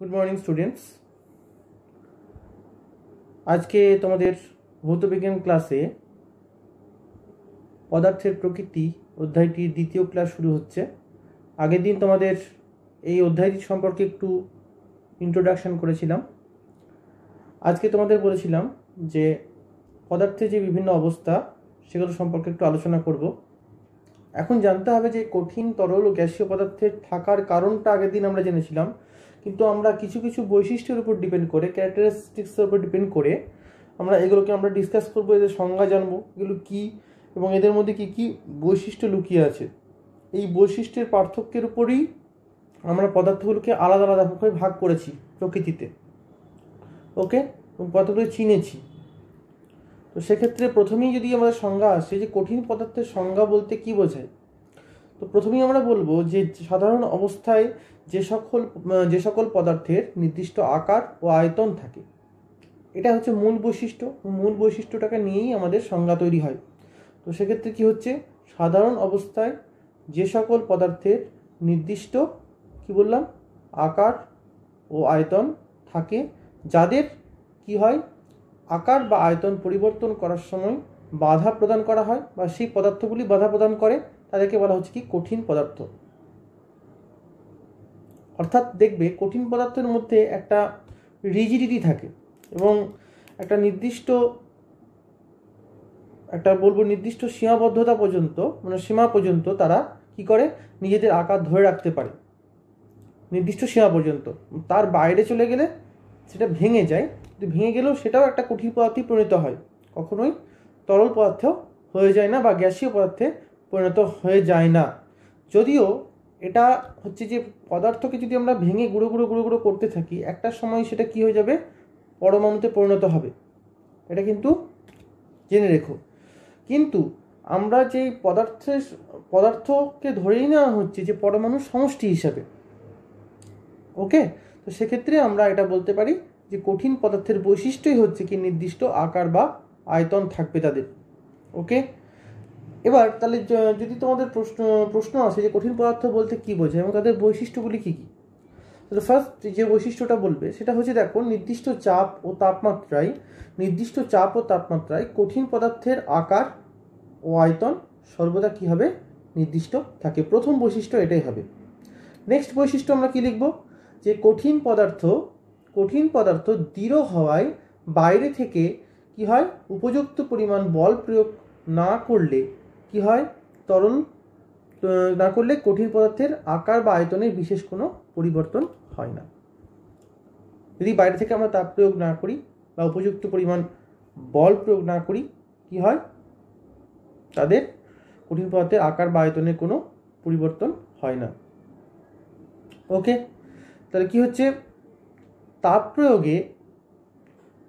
Good morning students. আজকে তোমাদের ভৌতবিজ্ঞান ক্লাসে পদার্থের প্রকৃতি অধ্যায়টির দ্বিতীয় ক্লাস শুরু হচ্ছে। আগের দিন তোমাদের এই অধ্যায়টি সম্পর্কে একটু ইন্ট্রোডাকশন করেছিলাম। আজকে তোমাদের বলেছিলাম যে পদার্থের যে বিভিন্ন অবস্থা সেগুলো সম্পর্কে একটু আলোচনা করব। এখন জানতে হবে যে কঠিন, তরল ও গ্যাসীয় পদার্থের থাকার কারণটা আগের দিন আমরা জেনেছিলাম, কিন্তু আমরা কিছু কিছু বৈশিষ্ট্যের উপর ডিপেন্ড করে, ক্যারেক্টারিস্টিক্সের উপর ডিপেন্ড করে আমরা এগুলোকে ডিসকাস করবো, এদের সংজ্ঞা জানবো, এগুলো কী এবং এদের মধ্যে কী কী বৈশিষ্ট্য লুকিয়ে আছে। এই বৈশিষ্ট্যের পার্থক্যের উপরই আমরা পদার্থগুলোকে আলাদা আলাদাভাবে ভাগ করেছি প্রকৃতিতে, ওকে, এবং পদার্থগুলো চিনেছি। তো সেক্ষেত্রে প্রথমেই যদি আমাদের সংজ্ঞা আসে যে কঠিন পদার্থের সংজ্ঞা বলতে কি বোঝায়, তো প্রথমেই আমরা বলবো যে সাধারণ অবস্থায় যে সকল পদার্থের নির্দিষ্ট আকার ও আয়তন থাকে, এটা হচ্ছে মূল বৈশিষ্ট্য। মূল বৈশিষ্ট্যটাকে নিয়েই আমাদের সংজ্ঞা তৈরি হয়। তো সেক্ষেত্রে কি হচ্ছে, সাধারণ অবস্থায় যে সকল পদার্থের নির্দিষ্ট কি বললাম আকার ও আয়তন থাকে, যাদের কি হয় আকার বা আয়তন পরিবর্তন করার সময় বাধা প্রদান করা হয় বা সেই পদার্থগুলি বাধা প্রদান করে, তাদেরকে বলা হচ্ছে কি কঠিন পদার্থ। অর্থাৎ দেখবে কঠিন পদার্থের মধ্যে একটা রিজিডিটি থাকে এবং একটা নির্দিষ্ট সীমাবদ্ধতা পর্যন্ত, সীমা পর্যন্ত তারা কি করে নিজেদের আকার ধরে রাখতে পারে, নির্দিষ্ট সীমা পর্যন্ত। তার বাইরে চলে গেলে সেটা ভেঙে যায়, কিন্তু ভেঙে গেলেও সেটাও একটা কঠিন পদার্থে পরিণত হয়, কখনোই তরল পদার্থ হয়ে যায় না বা গ্যাসীয় পদার্থে পরিণত হয়ে যায় না। যদিও এটা হচ্ছে যে পদার্থকে যদি আমরা ভেঙে গুঁড়ো গুঁড়ো করতে থাকি, একটা সময় সেটা কি হয়ে যাবে, পরমাণুতে পরিণত হবে, এটা কিন্তু জেনে রেখো। কিন্তু আমরা যেই পদার্থকে ধরেই নেওয়া হচ্ছে যে পরমাণুর সমষ্টি হিসাবে, ওকে। তো সেক্ষেত্রে আমরা এটা বলতে পারি যে কঠিন পদার্থের বৈশিষ্ট্যই হচ্ছে কি নির্দিষ্ট আকার বা আয়তন থাকবে তাদের, ওকে। এবার তাহলে যদি তোমাদের প্রশ্ন আসে যে কঠিন পদার্থ বলতে কি বোঝায় এবং তাদের বৈশিষ্ট্যগুলি কী কী, তো ফার্স্ট যে বৈশিষ্ট্যটা বলবে সেটা হচ্ছে, দেখো, নির্দিষ্ট চাপ ও তাপমাত্রায় কঠিন পদার্থের আকার ও আয়তন সর্বদা কি হবে, নির্দিষ্ট থাকে। প্রথম বৈশিষ্ট্য এটাই হবে। নেক্সট বৈশিষ্ট্য আমরা কি লিখব, যে কঠিন পদার্থ দৃঢ় হওয়ায় বাইরে থেকে কি হয়, উপযুক্ত পরিমাণ বল প্রয়োগ না করলে কি হয়, কঠিন পদার্থের আকার বা আয়তনের বিশেষ কোনো পরিবর্তন হয় না। যদি বাইরে থেকে আমরা তাপ প্রয়োগ না করি বা উপযুক্ত পরিমাণ বল প্রয়োগ না করি, কি হয়, তাদের কঠিন পদার্থের আকার বা আয়তনের কোনো পরিবর্তন হয় না, ওকে। তাহলে কি হচ্ছে, তাপ প্রয়োগে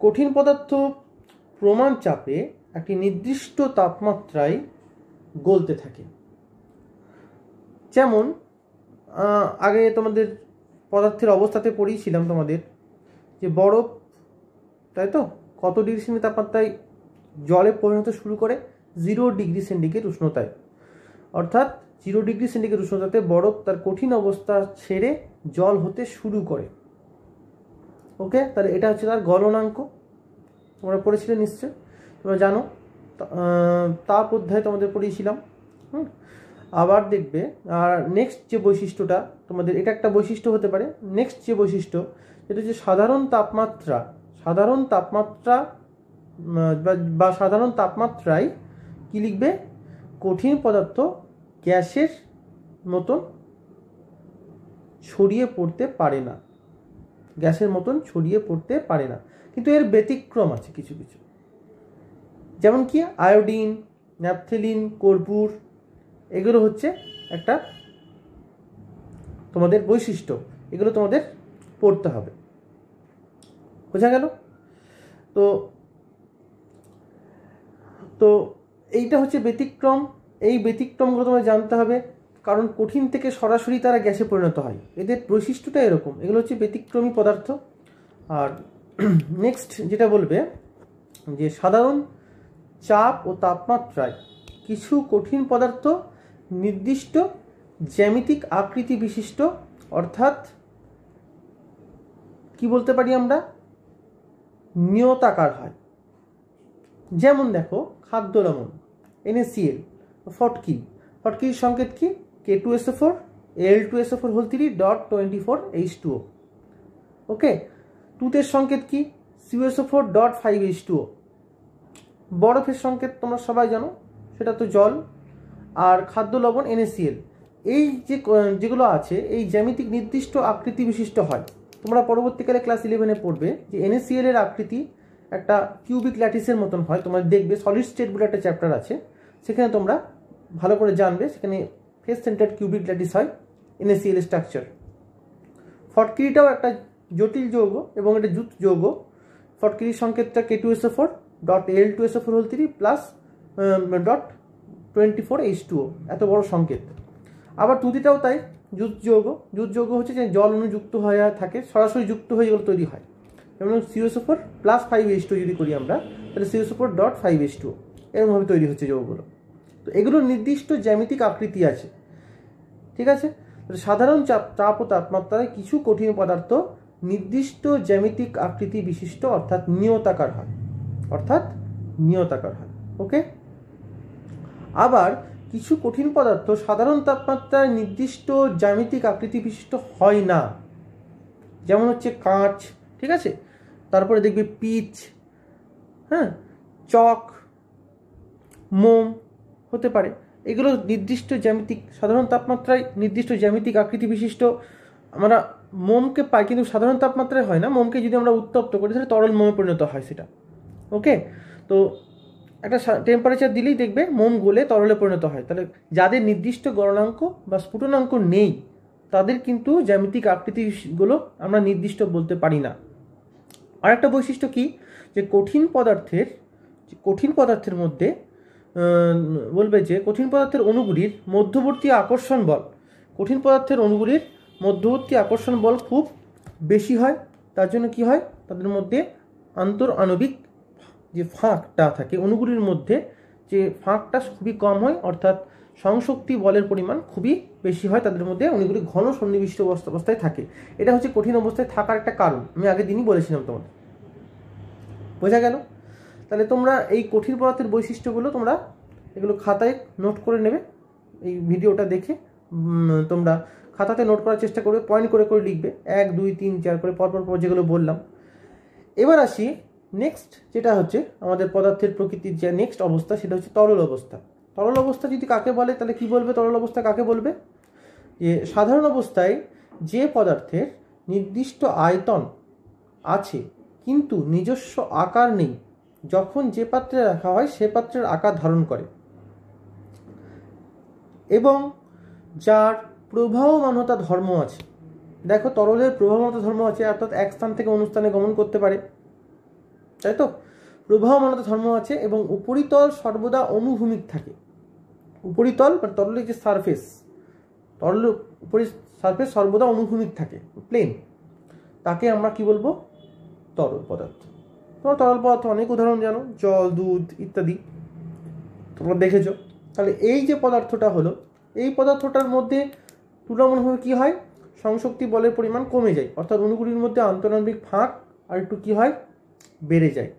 কঠিন পদার্থ প্রমাণ চাপে একটি নির্দিষ্ট তাপমাত্রায় গলতে থাকে। যেমন আগে তোমাদের পদার্থের অবস্থাতে পড়িয়েছিলাম তোমাদের যে বরফ, তাই তো, কত ডিগ্রি সেন্টিগ্রেড তাপমাত্রায় জলে পরিণত শুরু করে, 0 ডিগ্রি সেন্টিগ্রেড উষ্ণতায়। অর্থাৎ 0 ডিগ্রি সেন্টিগ্রেড উষ্ণতাতে বরফ তার কঠিন অবস্থা ছেড়ে জল হতে শুরু করে, ওকে। তাহলে এটা হচ্ছে তার গলনাঙ্ক, তোমরা পড়েছিলে নিশ্চয়, তোমরা জানো, তাপ অধ্যায়ে তোমাদের পড়িয়েছিলাম। আবার দেখবে, আর নেক্সট যে বৈশিষ্ট্যটা তোমাদের, এটা একটা বৈশিষ্ট্য হতে পারে। নেক্সট যে বৈশিষ্ট্য, এটা হচ্ছে সাধারণ তাপমাত্রায় কি লিখবে, কঠিন পদার্থ গ্যাসের মতন ছড়িয়ে পড়তে পারে না, কিন্তু এর ব্যতিক্রম আছে কিছু কিছু, যেমন কি আয়োডিন, ন্যাপথেলিন, কর্পূর, এগুলো হচ্ছে একটা তোমাদের বৈশিষ্ট্য, এগুলো তোমাদের পড়তে হবে, বোঝা গেল? তো এইটা হচ্ছে ব্যতিক্রম। এই ব্যতিক্রমগুলো তোমার জানতে হবে, কারণ কঠিন থেকে সরাসরি তারা গ্যাসে পরিণত হয়, এদের বৈশিষ্ট্যটা এরকম, এগুলো হচ্ছে ব্যতিক্রমী পদার্থ। আর নেক্সট যেটা বলবে, যে সাধারণ চাপ ও তাপমাত্রায় কিছু কঠিন পদার্থ নির্দিষ্ট জ্যামিতিক আকৃতি বিশিষ্ট, অর্থাৎ কি বলতে পারি আমরা, নিয়তাকার হয়। যেমন দেখো খাদ্য লবণ NaCl, ফটকির সংকেত কি, K2SO4 Al2SO4 whole 3 dot 24 H2O। ওকে, তুতের সংকেত কি, CuSO4 ডট 5 H2O। বরফের সংকেত তোমরা সবাই জানো, সেটা তো জল। আর খাদ্য লবণ NaCl, এই যেগুলো আছে এই জ্যামিতিক নির্দিষ্ট আকৃতি বিশিষ্ট হয়। তোমরা পরবর্তীকালে ক্লাস 11-এ পড়বে যে NaCl এর আকৃতি একটা কিউবিক ল্যাটিসের মতন হয়। তোমরা দেখবে সলিড স্টেট বলে একটা চ্যাপ্টার আছে, সেখানে তোমরা ভালো করে জানবে, সেখানে ফেস সেন্টার্ড কিউবিক ল্যাটিস হয় NaCl স্ট্রাকচার। ফটকিরিটাও একটা জটিল যৌগ এবং এটা জুট যৌগ। ফটকিরির সংকেতটা K2SO4 dot Al2SO4 whole 3 plus dot 24 H2O, এত বড় সংকেত। আবার তুতিটাও তাই, জুট যৌগ হচ্ছে যে জল অনুযুক্ত হয়ে থাকে, সরাসরি যুক্ত হয়ে যেগুলো তৈরি হয়। যেমন CuSO4 প্লাস 5 H2O যদি করি আমরা, তাহলে CuSO4 ডট 5 H2O, এরকমভাবে তৈরি হচ্ছে যৌগগুলো। তো এগুলোর নির্দিষ্ট জ্যামিতিক আকৃতি আছে, ঠিক আছে। সাধারণ চাপ ও তাপমাত্রায় কিছু কঠিন পদার্থ নির্দিষ্ট জ্যামিতিক আকৃতি বিশিষ্ট অর্থাৎ নিয়তাকার হয়, ওকে। আবার কিছু কঠিন পদার্থ সাধারণ তাপমাত্রায় নির্দিষ্ট জ্যামিতিক আকৃতি বিশিষ্ট হয় না, যেমন হচ্ছে কাঁচ, ঠিক আছে। তারপরে দেখবে পিচ, হ্যাঁ, চক, মোম হতে পারে। এগুলো নির্দিষ্ট জ্যামিতিক, সাধারণ তাপমাত্রায় নির্দিষ্ট জ্যামিতিক আকৃতি বিশিষ্ট আমরা মোমকে পাই, কিন্তু সাধারণ তাপমাত্রায় হয় না। মোমকে যদি আমরা উত্তপ্ত করি তাহলে তরল মোমে পরিণত হয় সেটা, ওকে। তো একটা টেম্পারেচার দিলেই দেখবে মোম গলে তরলে পরিণত হয়। তাহলে যাদের নির্দিষ্ট গলনাঙ্ক বা স্ফুটনাঙ্ক নেই তাদের কিন্তু জ্যামিতিক আকৃতিগুলো আমরা নির্দিষ্ট বলতে পারি না। আর একটা বৈশিষ্ট্য কি, যে কঠিন পদার্থের মধ্যে বলবে যে কঠিন পদার্থের অণুগুলির মধ্যবর্তী আকর্ষণ বল খুব বেশি হয়। তার জন্য কি হয়, তাদের মধ্যে আন্তঃআণবিক যে ফাঁকটা থাকে অণুগুলির মধ্যে, যে ফাঁকটা খুবই কম হয়, অর্থাৎ সংশক্তি বলের পরিমাণ খুবই বেশি হয় তাদের মধ্যে, অণুগুলি ঘন সন্নিবিষ্ট অবস্থায় থাকে। এটা হচ্ছে কঠিন অবস্থায় থাকার একটা কারণ, আমি আগের দিনই বলেছিলাম তোমাদের, বোঝা গেল। তাহলে তোমরা এই কঠিন পদার্থের বৈশিষ্ট্যগুলো তোমরা এগুলো খাতায় নোট করে নেবে। এই ভিডিওটা দেখে তোমরা খাতাতে নোট করার চেষ্টা করবে, পয়েন্ট করে লিখবে, 1 2 3 4 করে পরপর যেগুলো বললাম। এবার আসি নেক্সট, যেটা হচ্ছে আমাদের পদার্থের প্রকৃতির যে নেক্সট অবস্থা, সেটা হচ্ছে তরল অবস্থা। তরল অবস্থা যদি কাকে বলে, তাহলে কি বলবে, তরল অবস্থা কাকে বলবে, যে সাধারণ অবস্থায় যে পদার্থের নির্দিষ্ট আয়তন আছে কিন্তু নিজস্ব আকার নেই, যখন যে পাত্রে রাখা হয় সে পাত্রের আকার ধারণ করে এবং যার প্রবাহমানতা ধর্ম আছে। দেখো, তরলের প্রবাহমানতা ধর্ম আছে, অর্থাৎ এক স্থান থেকে অন্য স্থানে গমন করতে পারে, তাই তো। প্রবাহমানতা ধর্ম আছে এবং উপরিতল সর্বদা অনুভূমিক থাকে। উপরিতল বা তরলের যে সারফেস, তরলের উপরি সারফেস সর্বদা অনুভূমিক থাকে, প্লেন, তাকে আমরা কি বলবো, তরল পদার্থ। তোমরা তরল পদার্থ অনেক উদাহরণ জানো, জল, দুধ ইত্যাদি তোমরা দেখেছো। তাহলে এই যে পদার্থটা হলো, এই পদার্থটার মধ্যে তুলনামূলকভাবে কি হয়, সংশক্তি বলের পরিমাণ কমে যায়, অর্থাৎ অণুগুলির মধ্যে আন্তঃআণবিক ফাঁক আর একটু কি হয়, বেড়ে যায়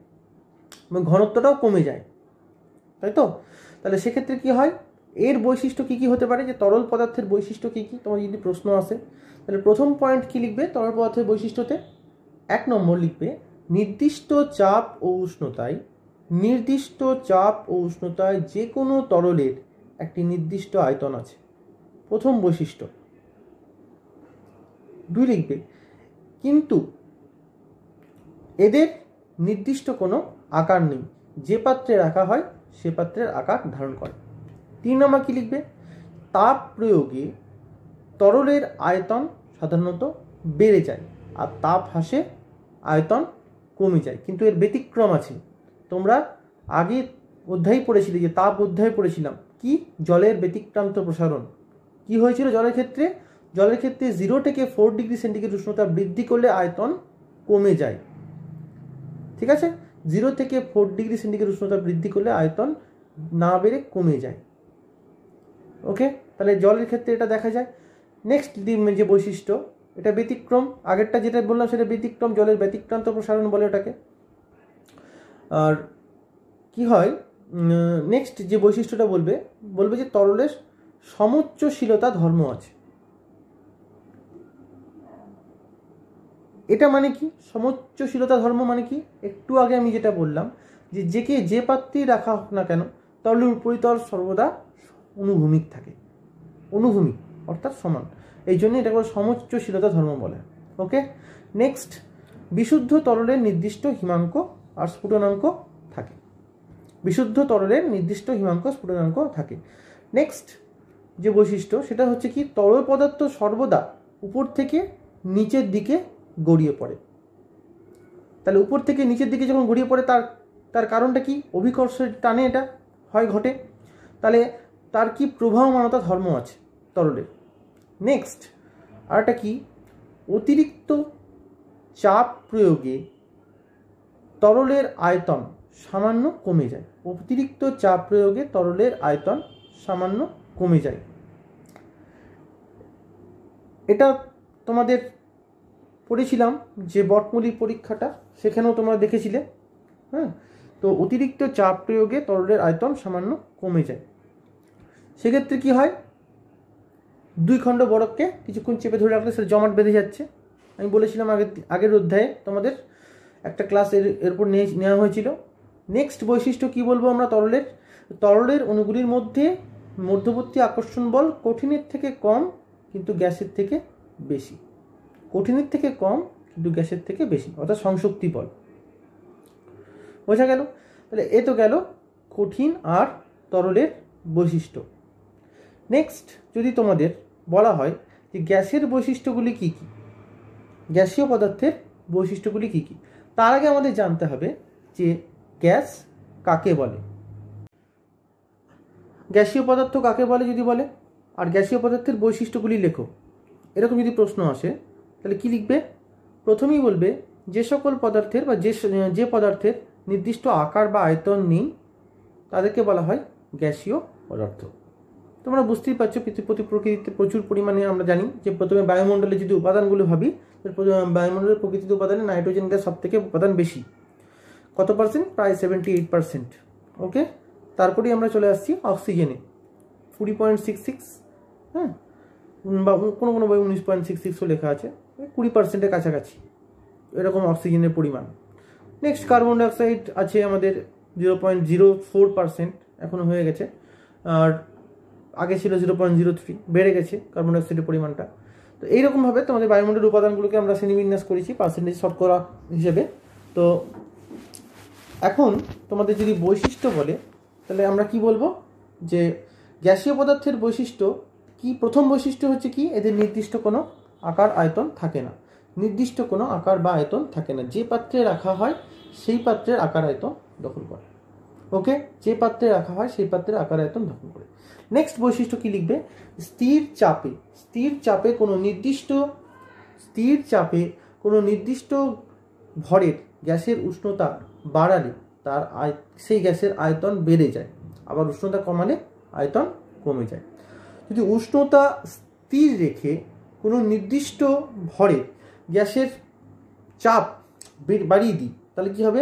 এবং ঘনত্বটাও কমে যায়, তাই তো। তাহলে সেক্ষেত্রে কি হয়, এর বৈশিষ্ট্য কি হতে পারে, যে তরল পদার্থের বৈশিষ্ট্য কি তোমার যদি প্রশ্ন আসে, তাহলে প্রথম পয়েন্ট কি লিখবে তরল পদার্থের বৈশিষ্ট্যতে, 1 নম্বর লিখবে নির্দিষ্ট চাপ ও উষ্ণতায় যে কোনো তরলের একটি নির্দিষ্ট আয়তন আছে, প্রথম বৈশিষ্ট্য। 2 লিখবে কিন্তু এদের নির্দিষ্ট কোনো আকার নেই, যে পাত্রে রাখা হয় সে পাত্রের আকার ধারণ করে। 3 নম্বর কি লিখবে, তাপ প্রয়োগে তরলের আয়তন সাধারণত বেড়ে যায় আর তাপ হ্রাসে আয়তন কমে যায়, কিন্তু এর ব্যতিক্রম আছে। তোমরা আগে অধ্যায় পড়েছিলে, যে তাপ অধ্যায় পড়েছিলাম কি, জলের ব্যতিক্রান্ত প্রসারণ। কি হয়েছিল জলের ক্ষেত্রে, 0 থেকে 4 ডিগ্রি সেন্টিগ্রেড উষ্ণতা বৃদ্ধি করলে আয়তন কমে যায়, ঠিক আছে। 0 থেকে 4 ডিগ্রি সেন্টিগ্রেড উষ্ণতা বৃদ্ধি করলে আয়তন না বেড়ে কমে যায়, ওকে। তাহলে জলের ক্ষেত্রে এটা দেখা যায়। নেক্সট যে বৈশিষ্ট্য এটা ব্যতিক্রম, আগেরটা যেটা বললাম সেটা ব্যতিক্রম, জলের ব্যতিক্রান্ত প্রসারণ বলে ওটাকে। আর কি হয়, নেক্সট যে বৈশিষ্ট্যটা বলবে যে তরলের সমোচ্চশীলতা ধর্ম আছে। এটা মানে কি সমোচ্চশীলতা ধর্ম মানে কি? একটু আগে আমি যেটা বললাম যে যে পাত্রেই রাখা হোক না কেন তরলের উপরিতল সর্বদা অনুভূমিক থাকে, অনুভূমিক অর্থাৎ সমান, এই জন্য এটা করে সমোচ্চশীলতা ধর্ম বলে। ওকে, নেক্সট, বিশুদ্ধ তরলের নির্দিষ্ট হিমাঙ্ক আর স্ফুটনাঙ্ক থাকে। বিশুদ্ধ তরলের নির্দিষ্ট হিমাঙ্ক স্ফুটনাঙ্ক থাকে। নেক্সট যে বৈশিষ্ট্য সেটা হচ্ছে কি, তরল পদার্থ সর্বদা উপর থেকে নিচের দিকে গড়িয়ে পড়ে। তাহলে উপর থেকে নিচের দিকে যখন গড়িয়ে পড়ে তার কারণটা কি? অভিকর্ষের টানে এটা হয় ঘটে। তাহলে তার কি প্রবাহমানতা ধর্ম আছে তরলের। নেক্সট আরেকটা কি, অতিরিক্ত চাপ প্রয়োগে তরলের আয়তন সামান্য কমে যায়। অতিরিক্ত চাপ প্রয়োগে তরলের আয়তন সামান্য কমে যায়। এটা তোমাদের পড়েছিলাম যে বটমূলী পরীক্ষাটা, সেখানেও তোমরা দেখেছিলে। হ্যাঁ, তো অতিরিক্ত চাপ প্রয়োগে তরলের আয়তন সামান্য কমে যায়। সেক্ষেত্রে কি হয়, দুই খণ্ড বরফকে কিছুক্ষণ চেপে ধরে রাখলে সেটা জমাট বেঁধে যাচ্ছে। আমি বলেছিলাম আগের অধ্যায়ে তোমাদের একটা ক্লাস এরপর নেওয়া হয়েছিল। নেক্সট বৈশিষ্ট্য কি বলবো আমরা তরলের অণুগুলির মধ্যে মধ্যবর্তী আকর্ষণ বল কঠিনের থেকে কম কিন্তু গ্যাসের থেকে বেশি। কঠিনের থেকে কম কিন্তু গ্যাসের থেকে বেশি, অর্থাৎ সংশক্তি বল। বোঝা গেল? তাহলে এ তো গেল কঠিন আর তরলের বৈশিষ্ট্য। নেক্সট যদি তোমাদের বলা হয় যে গ্যাসের বৈশিষ্ট্যগুলি কি কি, গ্যাসীয় পদার্থের বৈশিষ্ট্যগুলি কি কি, তার আগে আমাদের জানতে হবে যে গ্যাস কাকে বলে। গ্যাসীয় পদার্থ কাকে বলে যদি বলে, আর গ্যাসীয় পদার্থের বৈশিষ্ট্যগুলি লেখো, এরকম যদি প্রশ্ন আসে তাহলে কি লিখবে? প্রথমেই বলবে যে সকল পদার্থের বা যে পদার্থের নির্দিষ্ট আকার বা আয়তন নেই তাদেরকে বলা হয় গ্যাসীয় পদার্থ। তোমরা বুঝতেই পারছো প্রকৃতিতে প্রচুর পরিমাণে আমরা জানি যে প্রথমে বায়ুমণ্ডলে যদি উপাদানগুলো ভাবি, বায়ুমণ্ডলের প্রকৃতিতে উপাদানে নাইট্রোজেন গ্যাস সব থেকে উপাদান বেশি। কত পার্সেন্ট? প্রায় 78%। ওকে, তারপরেই আমরা চলে আসছি অক্সিজেনে 20.66, হ্যাঁ, বা কোনো কোনো বই 19.66ও লেখা আছে, 20%-এর কাছাকাছি এরকম অক্সিজেনের পরিমাণ। নেক্সট কার্বন ডাইঅক্সাইড আছে আমাদের 0.04%, এখনও হয়ে গেছে, আর আগে ছিল 0.03, বেড়ে গেছে কার্বন ডাইঅক্সাইডের পরিমাণটা। তো এইরকমভাবে তোমাদের বায়ুমণ্ডলের উপাদানগুলোকে আমরা শ্রেণীবিন্যাস করেছি পার্সেন্টেজ শতকরা হিসেবে। তো এখন তোমাদের যদি বৈশিষ্ট্য বলে তাহলে আমরা কি বলবো যে গ্যাসীয় পদার্থের বৈশিষ্ট্য কি? প্রথম বৈশিষ্ট্য হচ্ছে কি, এদের নির্দিষ্ট কোনো আকার আয়তন থাকে না। নির্দিষ্ট কোনো আকার বা আয়তন থাকে না, যে পাত্রে রাখা হয় সেই পাত্রের আকার আয়তন দখল করে। ওকে, যে পাত্রে রাখা হয় সেই পাত্রের আকার আয়তন দখল করে। নেক্সট বৈশিষ্ট্য কি লিখবে? স্থির চাপে কোনো নির্দিষ্ট ভরের গ্যাসের উষ্ণতা বাড়ালে সেই গ্যাসের আয়তন বেড়ে যায়, আবার উষ্ণতা কমালে আয়তন কমে যায়। যদি উষ্ণতা স্থির রেখে কোনো নির্দিষ্ট ভরের গ্যাসের চাপ বাড়িয়ে দিই তাহলে কি হবে?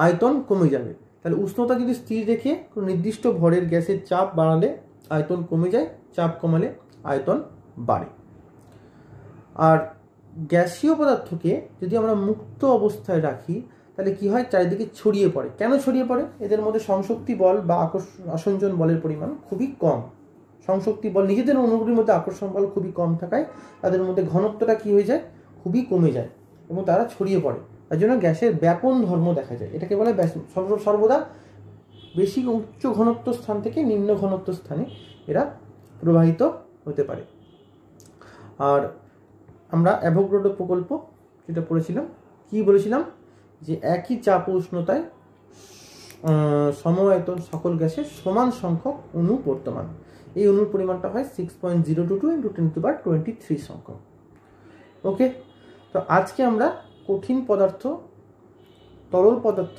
আয়তন কমে যাবে। তাহলে উষ্ণতা যদি স্থির রেখে কোনো নির্দিষ্ট ভরের গ্যাসের চাপ বাড়ালে আয়তন কমে যায়, চাপ কমালে আয়তন বাড়ে। আর গ্যাসীয় পদার্থকে যদি আমরা মুক্ত অবস্থায় রাখি তাহলে কি হয়? চারিদিকে ছড়িয়ে পড়ে। কেন ছড়িয়ে পড়ে? এদের মধ্যে সংশক্তি বল বা আসঞ্জন বলের পরিমাণ খুবই কম। সংশক্তি বল, নিজেদের অণুগুলির মধ্যে আকর্ষণ বল খুবই কম থাকায় তাদের মধ্যে ঘনত্বটা কি হয়ে যায়? খুবই কমে যায় এবং তারা ছড়িয়ে পড়ে। তার জন্য গ্যাসের ব্যাপন ধর্ম দেখা যায়। এটাকে বলে সর্বদা বেশি উচ্চ ঘনত্ব স্থান থেকে নিম্ন ঘনত্ব স্থানে এরা প্রবাহিত হতে পারে। আর আমরা অ্যাভোগাড্রো প্রকল্প যেটা পড়েছিলাম, কি বলেছিলাম? যে একই চাপ ও উষ্ণতায় সমায়তন সকল গ্যাসের সমান সংখ্যক অণু বর্তমান। এই অণুর পরিমাণটা হয় 6.022 × 10⁻23 সংখ্যক। ওকে, তো আজকে আমরা কঠিন পদার্থ, তরল পদার্থ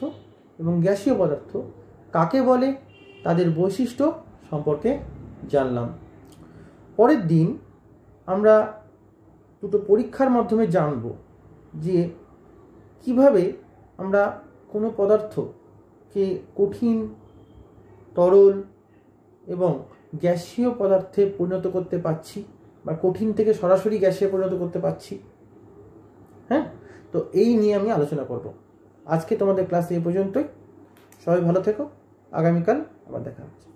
এবং গ্যাসীয় পদার্থ কাকে বলে তাদের বৈশিষ্ট্য সম্পর্কে জানলাম। পরের দিন আমরা দুটো পরীক্ষার মাধ্যমে জানব যে কিভাবে আমরা কোনো পদার্থকে কঠিন, তরল এবং গ্যাসীয় পদার্থে পরিণত করতে পারছি, বা কঠিন থেকে সরাসরি গ্যাসে পরিণত করতে পারছি। হ্যাঁ, তো এই নিয়ে আমি আলোচনা করব। আজকে তোমাদের ক্লাস এই পর্যন্তই। সবাই ভালো থেকো, আগামীকাল আবার দেখা হচ্ছে।